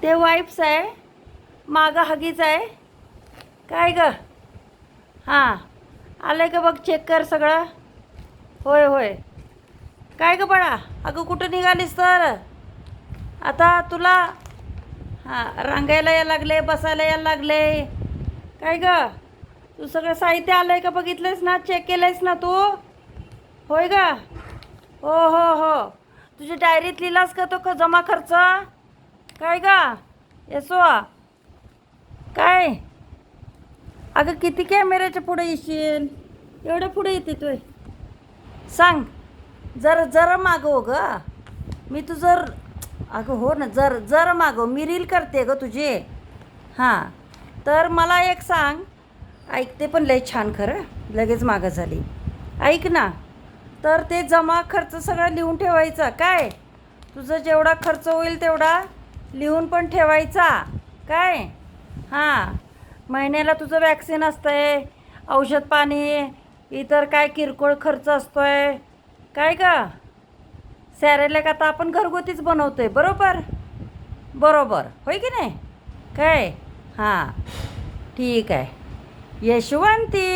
ते वाईप्स आहे, मागं हगीच आहे. काय ग? हां, आलं का बघ, चेक कर सगळं. होय होय. काय ग बाळा, अगं कुठं निघालीस तर? आता तुला हां रांगायला यायला लागले, बसायला यायला लागले. काय ग, तू सगळं साहित्य आलं आहे का बघितलंयस ना, चेक केलं आहेस ना तू? होय ग. हो हो हो. तुझी डायरीत लिहिलास का तो जमा खर्च? काय ग येसो? काय अगं किती कॅमेऱ्याच्या पुढे येशील? एवढं पुढे येते तू? सांग. जरा मागव ग. मी तू जर अगं हो ना, जर मागव, मी रील करते ग तुझी. हां, तर मला एक सांग. ऐकते पण लय छान, खरं लगेच मागं झाली. ऐक ना, तर ते जमा खर्च सगळं लिहून ठेवायचा काय. तुझं जेवढा खर्च होईल तेवढा लिहून पण ठेवायचा काय. हां, महिन्याला तुझं वॅक्सिन असतंय, औषध पाणी, इतर काय किरकोळ खर्च असतोय काय का. सॅरेलॅक आता आपण घरगुतीच बनवतोय, बरोबर बरोबर होय की नाही काय. हां ठीक आहे. यशवंती,